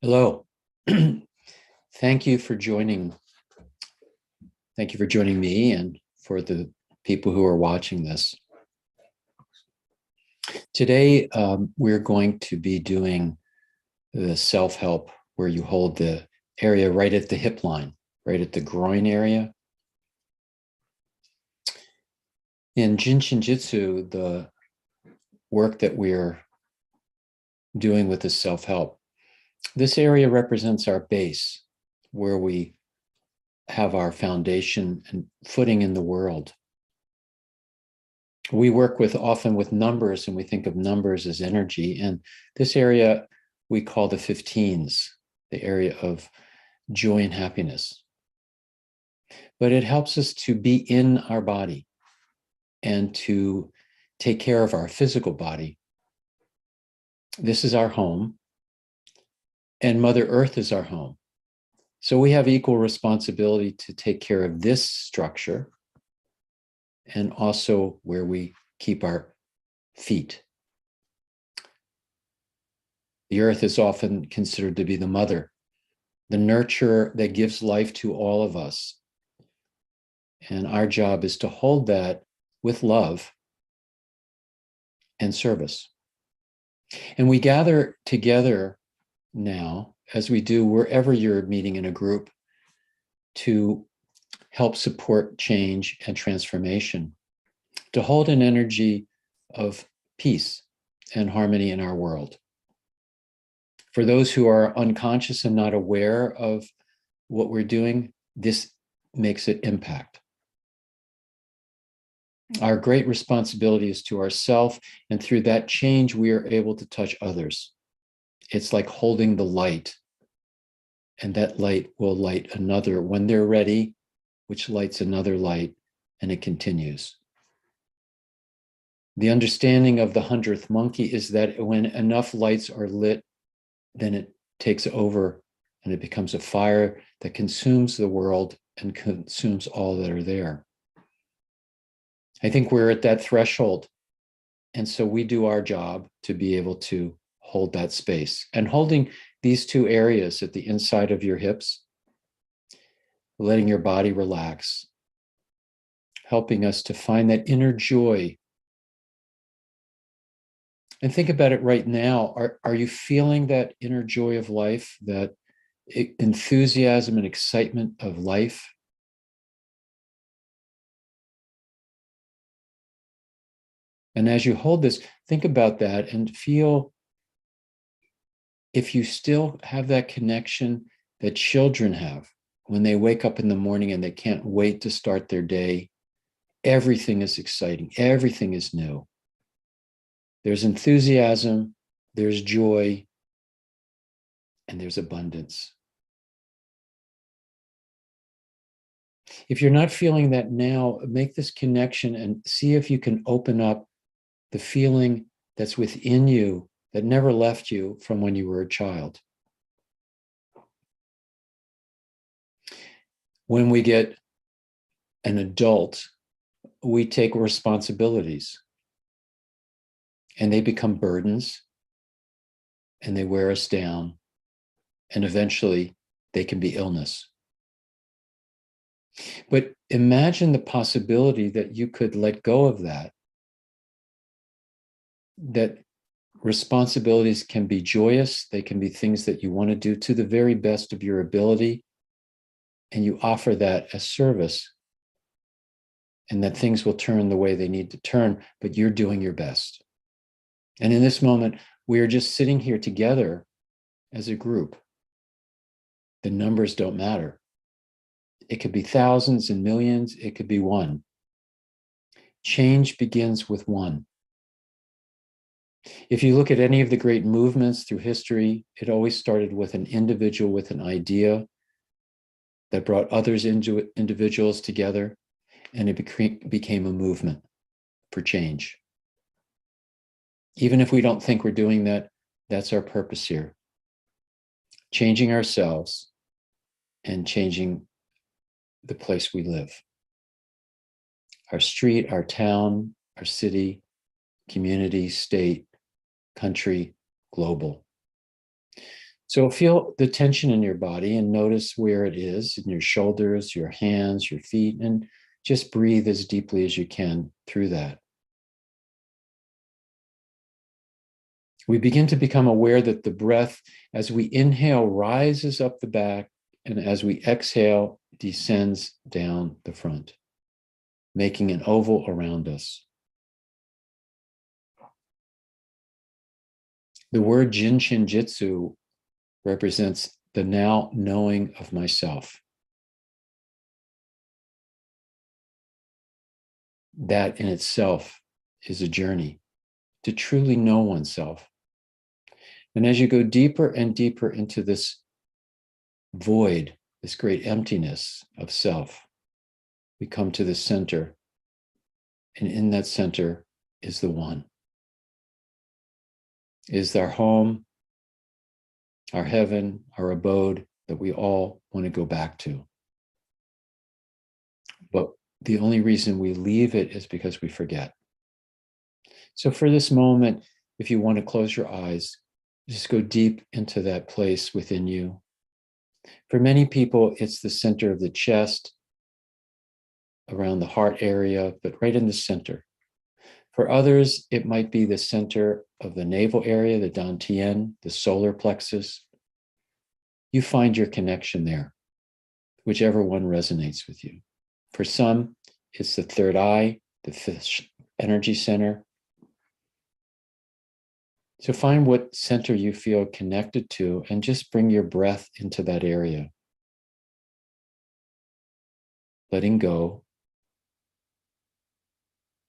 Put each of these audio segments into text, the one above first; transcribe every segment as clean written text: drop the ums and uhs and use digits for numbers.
Hello. Thank you for joining. Thank you for joining me and for the people who are watching this. Today, we're going to be doing the self-help where you hold the area right at the hip line, right at the groin area. In Jin Shin Jyutsu, the work that we're doing with the self-help, this area represents our base, where we have our foundation and footing in the world. We work often with numbers, and we think of numbers as energy. And this area we call the 15s, the area of joy and happiness. But it helps us to be in our body and to take care of our physical body. This is our home, and Mother Earth is our home. So we have equal responsibility to take care of this structure and also where we keep our feet. The earth is often considered to be the mother, the nurturer that gives life to all of us. And our job is to hold that with love and service. And we gather together now, as we do wherever you're meeting in a group, to help support change and transformation, to hold an energy of peace and harmony in our world. For those who are unconscious and not aware of what we're doing, this makes it impact. Our great responsibility is to ourselves, and through that change, we are able to touch others. It's like holding the light, and that light will light another when they're ready, which lights another light, and it continues. The understanding of the 100th monkey is that when enough lights are lit, then it takes over and it becomes a fire that consumes the world and consumes all that are there. I think we're at that threshold. And so we do our job to be able to hold that space. And holding these two areas at the inside of your hips, letting your body relax, helping us to find that inner joy. And think about it right now. Are you feeling that inner joy of life, that enthusiasm and excitement of life? And as you hold this, think about that and feel if you still have that connection that children have when they wake up in the morning and they can't wait to start their day. Everything is exciting. Everything is new. There's enthusiasm, there's joy, and there's abundance. If you're not feeling that now, make this connection and see if you can open up the feeling that's within you that never left you from when you were a child. When we get an adult, we take responsibilities and they become burdens and they wear us down, and eventually they can be illness. But imagine the possibility that you could let go of that responsibilities can be joyous. They can be things that you want to do to the very best of your ability. And you offer that as service. And that things will turn the way they need to turn, but you're doing your best. And in this moment, we are just sitting here together as a group. The numbers don't matter. It could be thousands and millions. It could be one. Change begins with one. If you look at any of the great movements through history, it always started with an individual with an idea that brought individuals together, and it became a movement for change. Even if we don't think we're doing that, that's our purpose here. Changing ourselves and changing the place we live. Our street, our town, our city, community, state, country, global. So feel the tension in your body and notice where it is in your shoulders, your hands, your feet, and just breathe as deeply as you can through that. We begin to become aware that the breath, as we inhale, rises up the back, and as we exhale, descends down the front, making an oval around us. The word Jin Shin Jyutsu represents the now knowing of myself. That in itself is a journey to truly know oneself. And as you go deeper and deeper into this void, this great emptiness of self, we come to the center. And in that center is the one. Is our home, our heaven, our abode that we all want to go back to. But the only reason we leave it is because we forget. So for this moment, if you want to close your eyes, just go deep into that place within you. For many people, it's the center of the chest, around the heart area, but right in the center. For others, it might be the center of the navel area, the dantian, the solar plexus. You find your connection there, whichever one resonates with you. For some, it's the third eye, the fifth energy center. So find what center you feel connected to and just bring your breath into that area. Letting go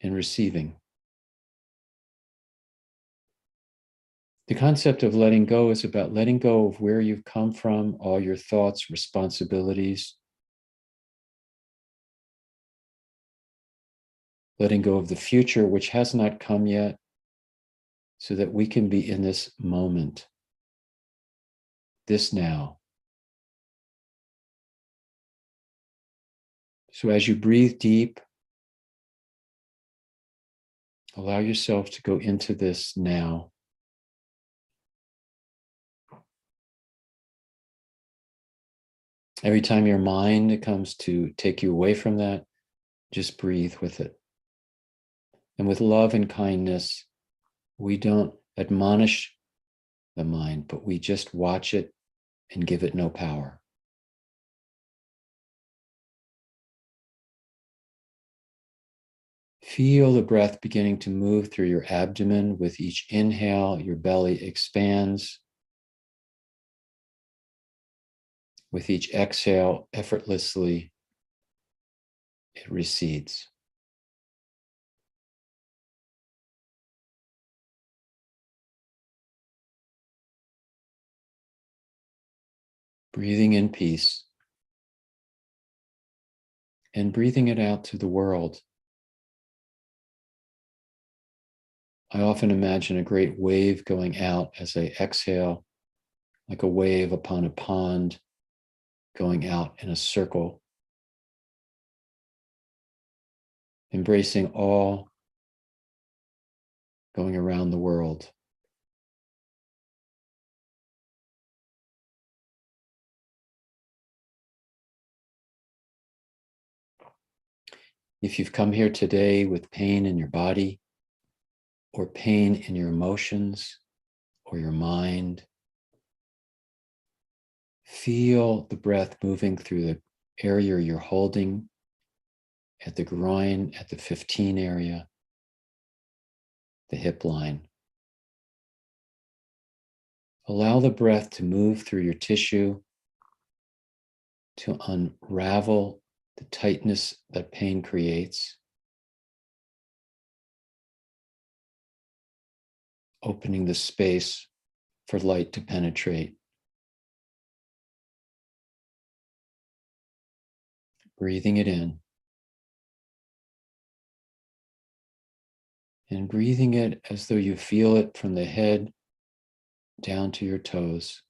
and receiving. The concept of letting go is about letting go of where you've come from, all your thoughts, responsibilities. Letting go of the future, which has not come yet, so that we can be in this moment, this now. So as you breathe deep, allow yourself to go into this now. Every time your mind comes to take you away from that, just breathe with it. And with love and kindness, we don't admonish the mind, but we just watch it and give it no power. Feel the breath beginning to move through your abdomen. With each inhale, your belly expands. With each exhale, effortlessly, it recedes. Breathing in peace and breathing it out to the world. I often imagine a great wave going out as I exhale, like a wave upon a pond going out in a circle, embracing all, going around the world. If you've come here today with pain in your body, or pain in your emotions, or your mind, feel the breath moving through the area you're holding, at the groin, at the 15 area, the hip line. Allow the breath to move through your tissue to unravel the tightness that pain creates, opening the space for light to penetrate. Breathing it in and breathing it as though you feel it from the head down to your toes.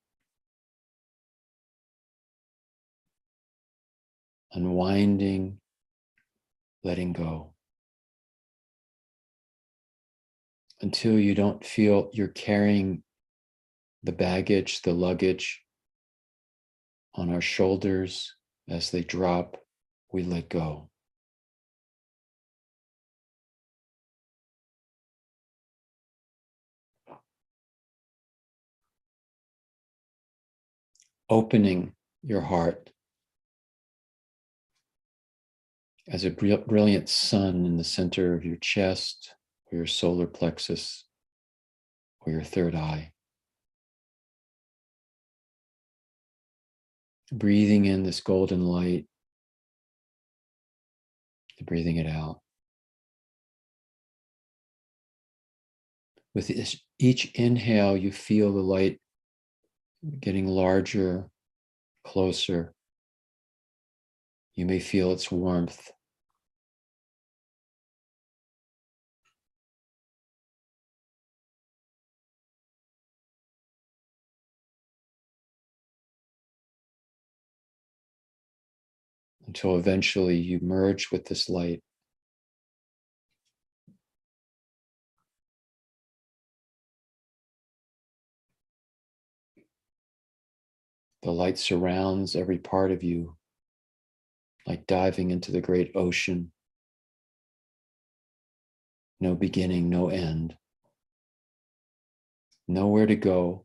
Unwinding, letting go. Until you don't feel you're carrying the baggage, the luggage on our shoulders. As they drop, we let go. Opening your heart as a brilliant sun in the center of your chest, or your solar plexus, or your third eye. Breathing in this golden light, breathing it out. With each inhale, you feel the light getting larger, closer. You may feel its warmth. Until eventually you merge with this light. The light surrounds every part of you, like diving into the great ocean. No beginning, no end. Nowhere to go,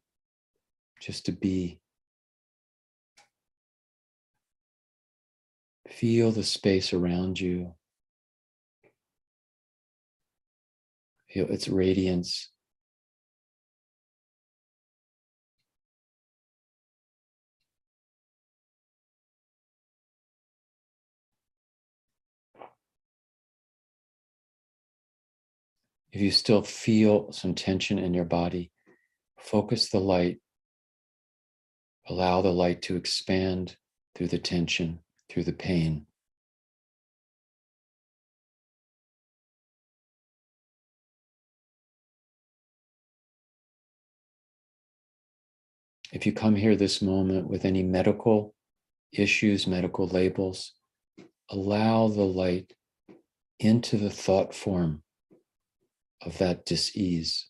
just to be. Feel the space around you. Feel its radiance. If you still feel some tension in your body, focus the light. Allow the light to expand through the tension, through the pain. If you come here this moment with any medical issues, medical labels, allow the light into the thought form of that dis-ease.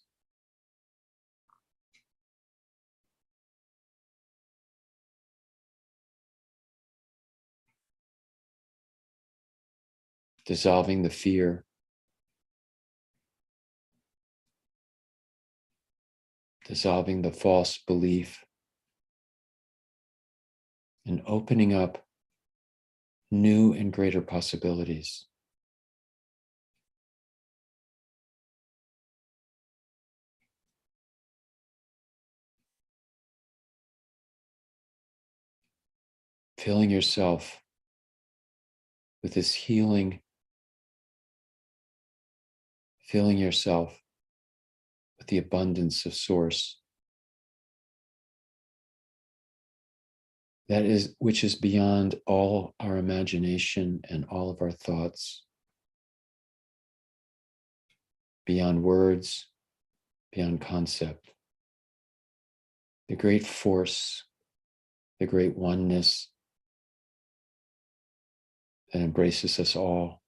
Dissolving the fear, dissolving the false belief, and opening up new and greater possibilities. Filling yourself with this healing, filling yourself with the abundance of Source. That is, which is beyond all our imagination and all of our thoughts, beyond words, beyond concept. The great force, the great oneness that embraces us all,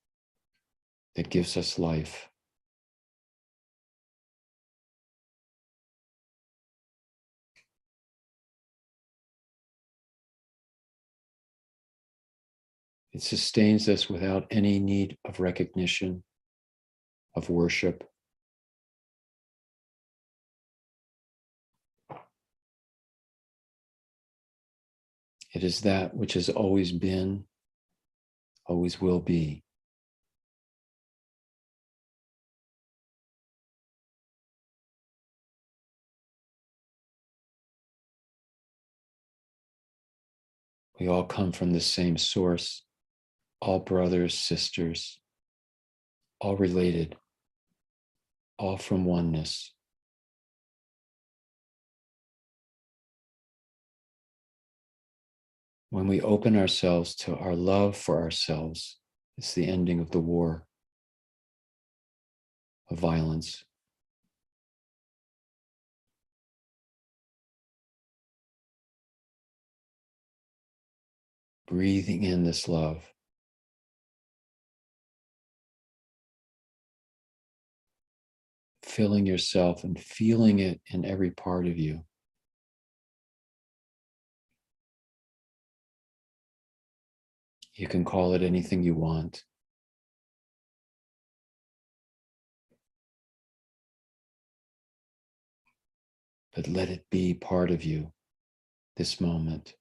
that gives us life. It sustains us without any need of recognition, of worship. It is that which has always been, always will be. We all come from the same source, all brothers, sisters, all related, all from oneness. When we open ourselves to our love for ourselves, it's the ending of the war of violence. Breathing in this love. Filling yourself and feeling it in every part of you. You can call it anything you want. But let it be part of you this moment.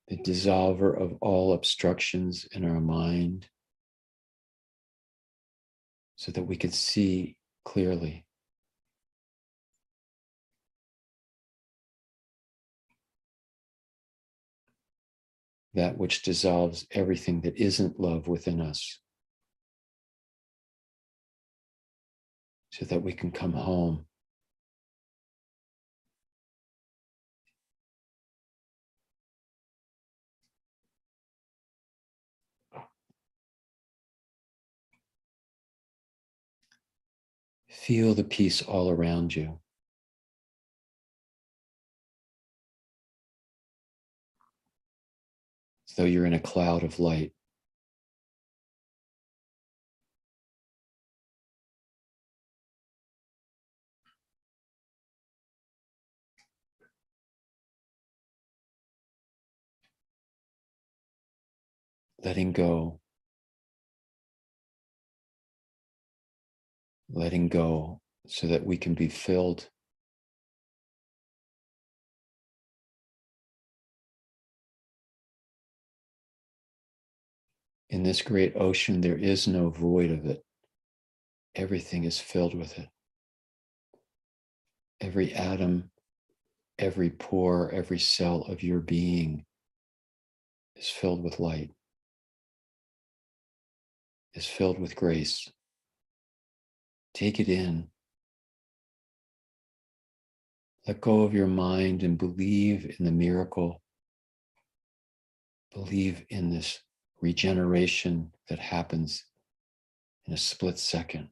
The dissolver of all obstructions in our mind so that we can see clearly. That which dissolves everything that isn't love within us so that we can come home. Feel the peace all around you. As though you're in a cloud of light. Letting go. Letting go so that we can be filled. In this great ocean, there is no void of it. Everything is filled with it. Every atom, every pore, every cell of your being is filled with light, is filled with grace. Take it in. Let go of your mind and believe in the miracle. Believe in this regeneration that happens in a split second.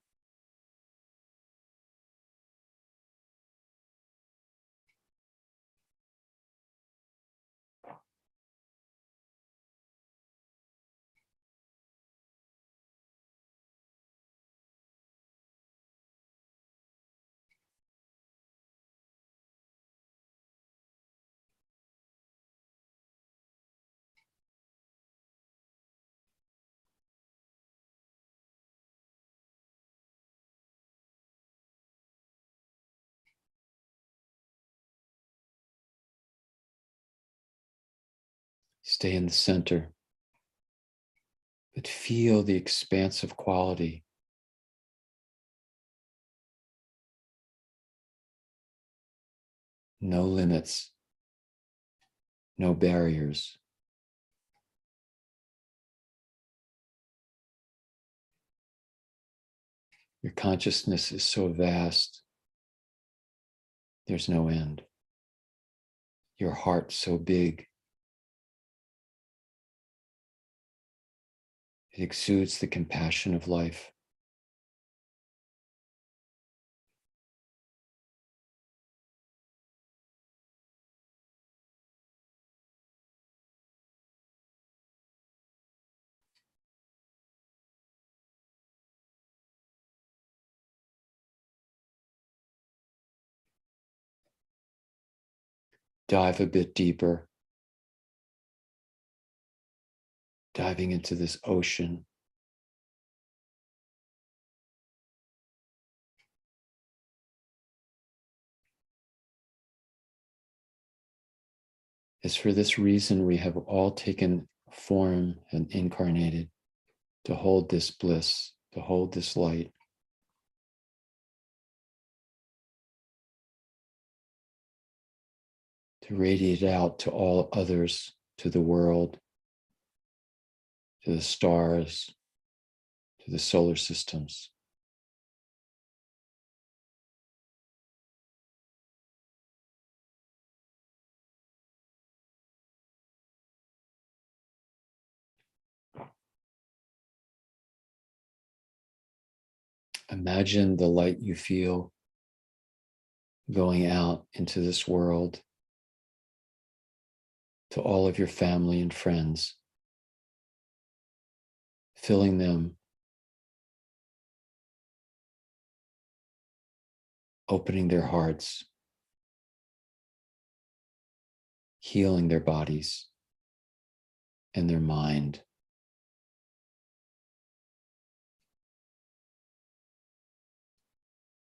Stay in the center, but feel the expansive quality. No limits, no barriers. Your consciousness is so vast, there's no end. Your heart so big, it exudes the compassion of life. Dive a bit deeper, diving into this ocean. It's for this reason we have all taken form and incarnated to hold this bliss, to hold this light. To radiate out to all others, to the world, to the stars, to the solar systems. Imagine the light you feel going out into this world to all of your family and friends. filling them, opening their hearts, healing their bodies and their mind.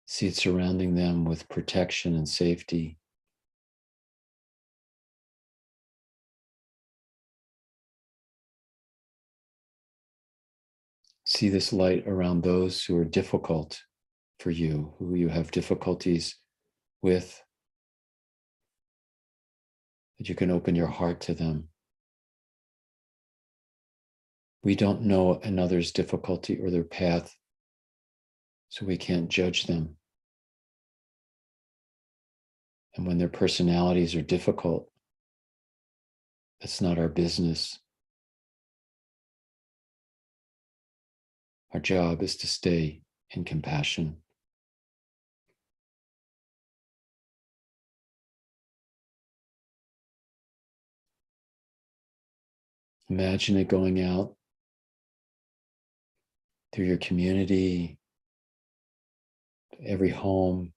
See it surrounding them with protection and safety. See this light around those who are difficult for you, who you have difficulties with, that you can open your heart to them. We don't know another's difficulty or their path, so we can't judge them. And when their personalities are difficult, that's not our business. Our job is to stay in compassion. Imagine it going out through your community, to every home,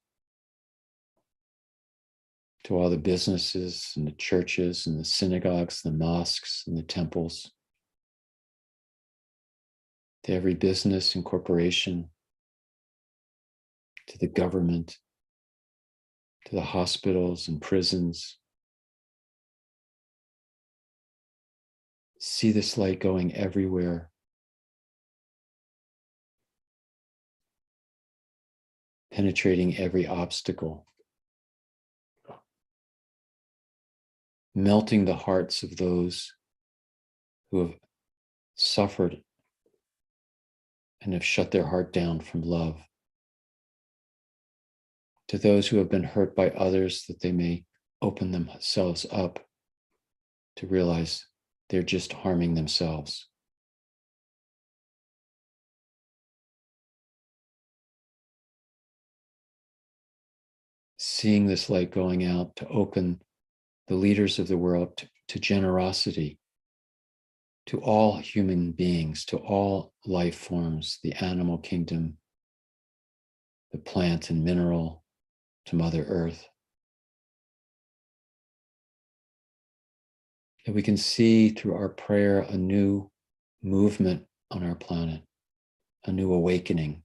to all the businesses and the churches and the synagogues, the mosques and the temples, to every business and corporation, to the government, to the hospitals and prisons. See this light going everywhere. Penetrating every obstacle. Melting the hearts of those who have suffered and have shut their heart down from love. To those who have been hurt by others, that they may open themselves up to realize they're just harming themselves. Seeing this light going out to open the leaders of the world to generosity, to all human beings, to all life forms, the animal kingdom, the plant and mineral, to Mother Earth. That we can see through our prayer a new movement on our planet, a new awakening,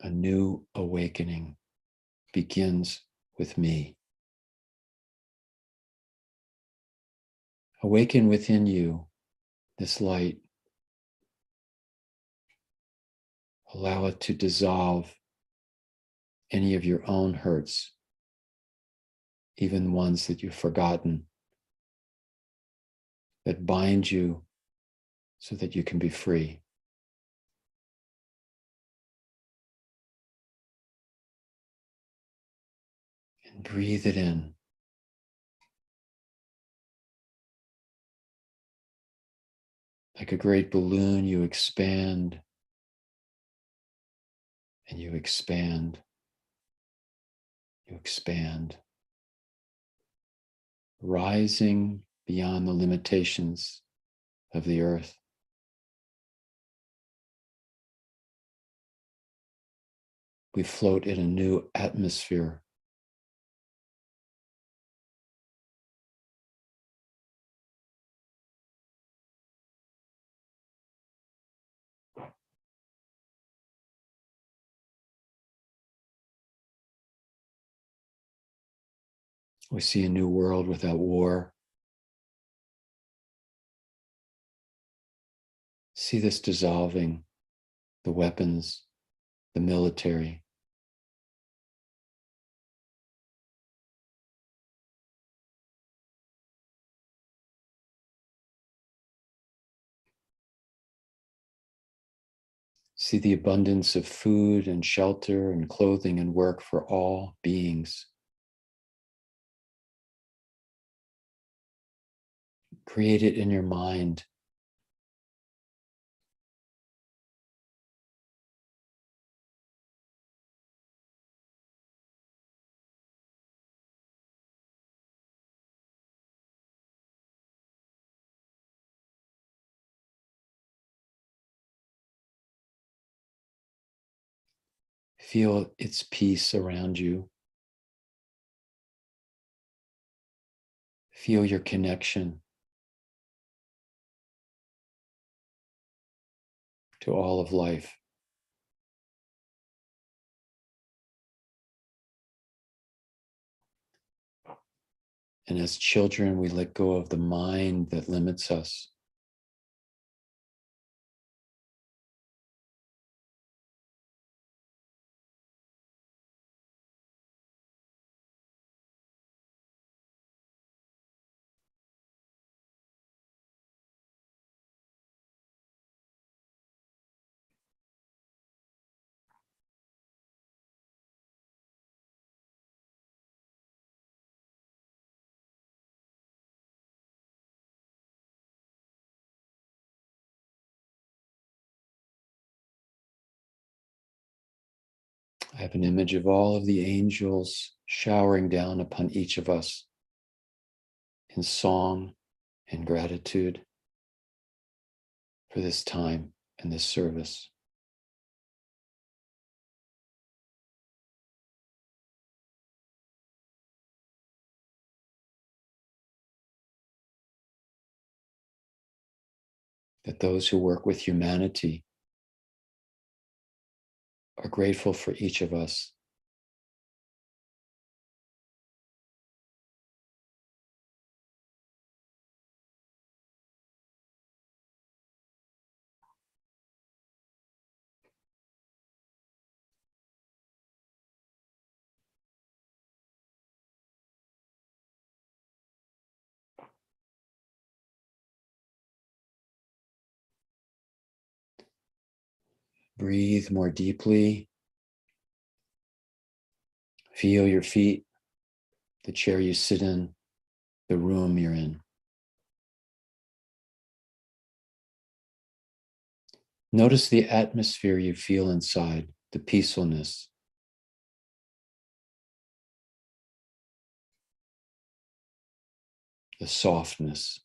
a new awakening begins with me. Awaken within you this light. Allow it to dissolve any of your own hurts, even ones that you've forgotten, that bind you so that you can be free. And breathe it in. Like a great balloon, you expand and you expand, you expand, rising beyond the limitations of the earth. We float in a new atmosphere. We see a new world without war. See this dissolving, the weapons, the military. See the abundance of food and shelter and clothing and work for all beings. Create it in your mind. Feel its peace around you. Feel your connection to all of life. And as children, we let go of the mind that limits us. I have an image of all of the angels showering down upon each of us in song and gratitude for this time and this service. That those who work with humanity are grateful for each of us. Breathe more deeply. Feel your feet, the chair you sit in, the room you're in. Notice the atmosphere you feel inside, the peacefulness. The softness.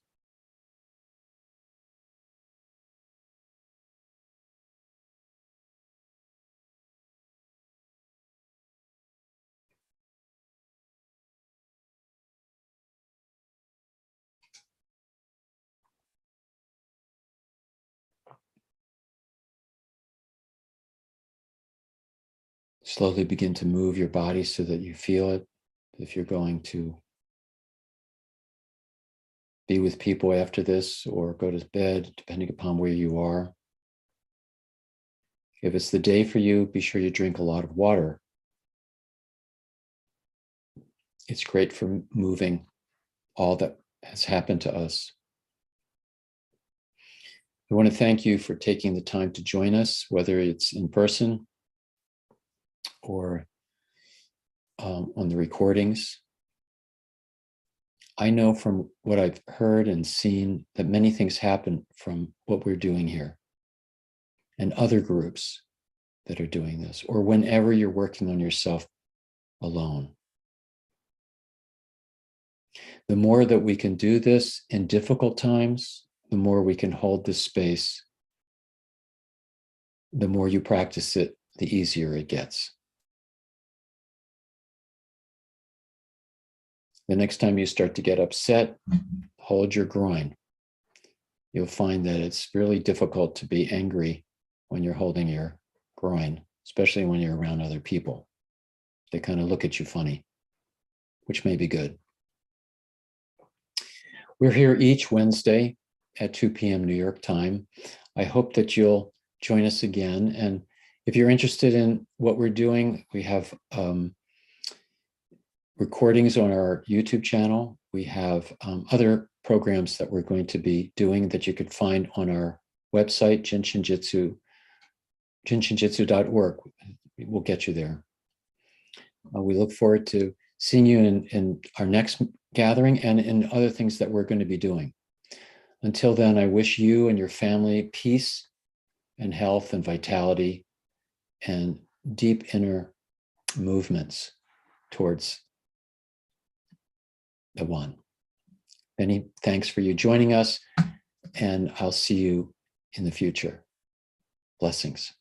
Slowly begin to move your body so that you feel it. If you're going to be with people after this or go to bed, depending upon where you are. If it's the day for you, be sure you drink a lot of water. It's great for moving all that has happened to us. I want to thank you for taking the time to join us, whether it's in person or on the recordings. I know from what I've heard and seen that many things happen from what we're doing here and other groups that are doing this, or whenever you're working on yourself alone. The more that we can do this in difficult times, the more we can hold this space. The more you practice it, the easier it gets. The next time you start to get upset, hold your groin. You'll find that it's really difficult to be angry when you're holding your groin, especially when you're around other people. They kind of look at you funny, which may be good. We're here each Wednesday at 2 p.m. New York time. I hope that you'll join us again. And if you're interested in what we're doing, we have recordings on our YouTube channel. We have other programs that we're going to be doing that you could find on our website, Jin Shin Jyutsu, jinshinjutsu.org. We'll get you there. We look forward to seeing you in our next gathering and in other things that we're going to be doing. Until then, I wish you and your family peace and health and vitality and deep inner movements towards the one. Many thanks for you joining us, and I'll see you in the future. Blessings.